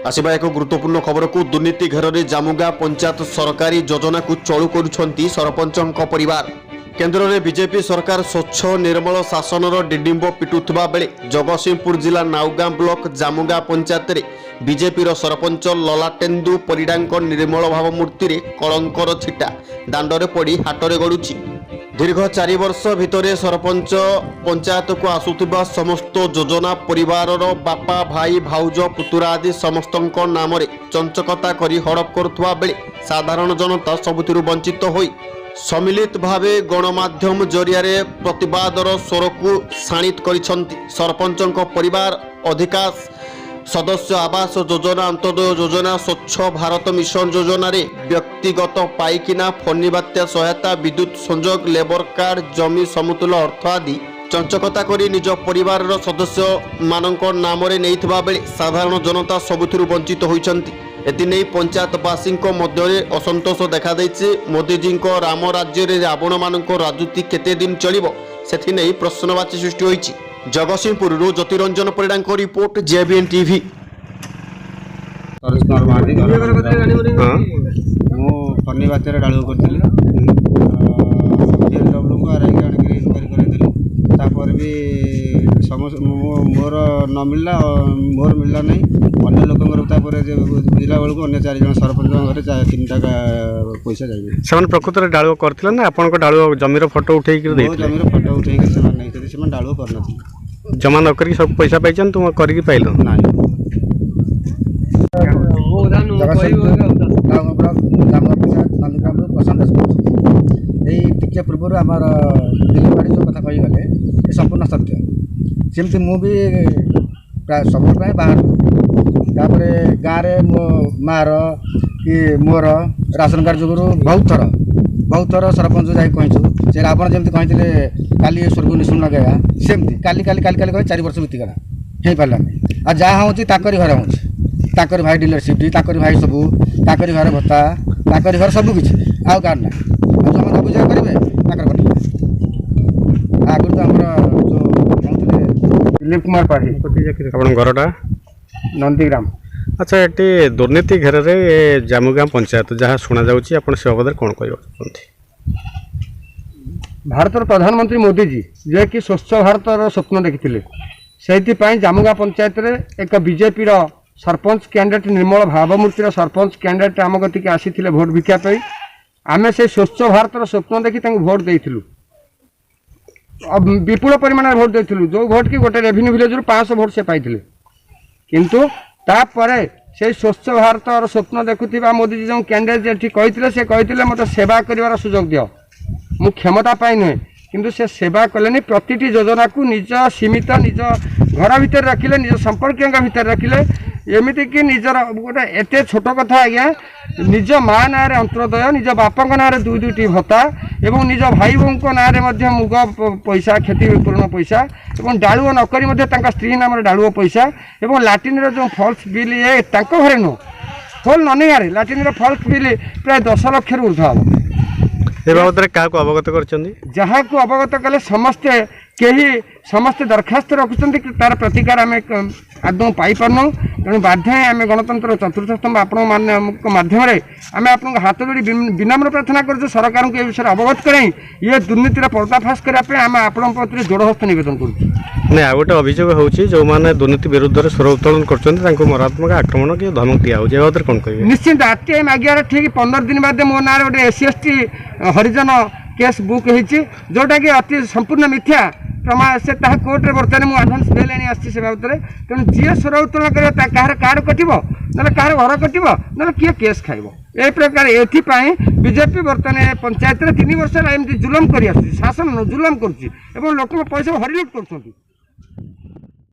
आसवा एक गुरुत्वपूर्ण खबर को दुर्नीति घेर में जामुगा पंचायत सरकारी योजना को चलू करुछंती सरपंचों परिवार। केंद्र में बीजेपी सरकार स्वच्छ निर्मल शासन डिडिंब पिटुवा बेले जगतसिंहपुर जिला नाउगां ब्लॉक जामुगा पंचायत रे बीजेपी सरपंच ललाटेन्दु परिडा निर्मल भाव मूर्ति रे कलंकर छिटा दांडरे पड़ी हाटरे गड़ुछि। दीर्घ 4 वर्ष भितर सरपंच पंचायत को आसुथिबा समस्त योजना परिवार बापा भाई भाउज पुतुरा आदि समस्त नाम चंचकता करी हड़प करुवा बेले साधारण जनता सबुथिरु वंचित होई सम्मिलित भावे गणमाध्यम जरिया प्रतिवादर स्वर को शाणित करिसंती। सरपंचों परिवार अधिकांश सदस्य आवास योजना अंत्योदय योजना स्वच्छ भारत मिशन योजना रे व्यक्तिगत पाइकिना फनी बात्या सहायता विद्युत संजोग लेबर कार्ड जमी समतुल अर्थ आदि चंचकता करी निज परिवार सदस्य मानक नाम रे नेइथिबा बेले साधारण जनता सबुथिरु वंचित होइचंती। एथिने पंचायतवासी मध्य असंतोष देखा देछि। मोदीजी राम राज्य रे रावण मानक राजनीति केते दिन चलिबो सेथिने प्रश्नवाची सृष्टि होइछि। Jagatsinghpur Jyotiranjan Parida report JBN TV. Fani बात्यार डालू करी भी मोर न मिलला मोर मिलला नहीं अन्य लोक बुझला बेलू अन्य 4 जन सरपंच घरे 3 टाका पैसा जाइए से प्रकृत में डालू करथिले ना आपन को डालू जमीर फोटो उठे जमीर फोटो उठे से डालू कर जमा न करी सब पैसा पाइछन तुम करी पाइलो ना टे पूर्व आम दिल्ली जो कथा कही गले ये संपूर्ण सत्य सेमती मु भी प्राय सब बाहर तापर गाँव में मो मार कि मोर राशन कार्ड जो बहुत थर सरपंच जा कहीचु से रावण जमी कही काली स्वर्ग निशुण गया सेमती काली काली काली काली कही 4 वर्ष बीतीगला हो पारानी आ जहाँ हूँ ताकरी घर हूँ भाई डीलरशिप ताकरी भाई सबू ताकरी घर भत्ता ताकरी घर सबकि आउ कार ना जो बुझा करेंगे आगुरी तो आम जो दिलीप कुमार पाढ़ी घरटा नंदीग्राम। अच्छा ये दुर्नीति घेर में जामुगां पंचायत जहाँ शुणा जाऊँगी आप से बाबद कौन कहते भारतर प्रधानमंत्री मोदी जी जे कि स्वच्छ भारतर स्वप्न देखी से जामुगां पंचायत रे एक बीजेपी सरपंच कैंडिडेट निर्मल भावमूर्तिर सरपंच कैंडिडेट आम गति आसी भोट भिक्षापी आमे से स्वच्छ भारतर स्वप्न देखी भोट देइथिलु। विपुल परिमाण भोट देइथिलु जो भोट की गोटे रेभिन्यू विलेज 500 भोट से पाइथिले किंतु तापरे से स्वच्छ भारत और स्वप्न देखुथिबा मोदी जी जो कैंडिडेट जे कहिथिले से कहिथिले मते सेवा करिवार सुजोग दियो मु क्षमता पाई नुहे किंतु से सेवा कलेनी प्रतिटी योजना को निज सीमित निज घर भितर रखिले निज संपर्कियों भितर रखिले एमती कि निजर गोटे एत छोट कथा आज्ञा निज माँ ना अंत्योदय निज बापा ना 2-2टी भत्ता एवं निज भाई बों ना मुग पैसा क्षतिपूर्ण पैसा और डालुओ नक स्त्री नाम डालुओ पैसा और लाट्रिन जो फल्स बिल ये घरे नुह होल ननेगारे लाट्रिन फल्स बिल प्राय 10 लाख ऊर्ध हम ए बाबद क्या अवगत कर जहाँ को अवगत कले समस्ते कहीं समस्ते दरखास्त रखुच्च तार प्रतिकार आम आदौ पाइपारनु तेणु बाध्य आम गणतंत्र चतुर्थ स्तंभ आपण माध्यम आम आप हाथ जोड़ी विनम्र प्रार्थना कर सरकार को विषय अवगत करें ये दुर्नीतिर पर्दाफाश करने आम आपण प्रति जोड़हस्त नवेदन कर आ गोटे अभियोग होची जो माने दुर्नीति विरुद्ध में स्वर उत्तोलन कर मरात्मक आक्रमण कि धमक दिया हो कौन कह निश्चिंत आरटीआई मागियार ठीक 15 दिन बाद मो ना गोटे SC/ST हरिजन केस बुक होती जोटा कि अति संपूर्ण मिथ्या प्रमाण से कोर्टे बर्तमान मुझे आडभांस बेल आनी आसी से बाबद तेणु जी स्वर उत्तोलन कर कार्ड कटो ना क्या घर कटो ना किए केस खाइब ए प्रकार एपाई बीजेपी बर्तमान पंचायत 3 वर्ष एमती जुलम कर शासन जुलम कर लोक पैसा हरिलुट कर।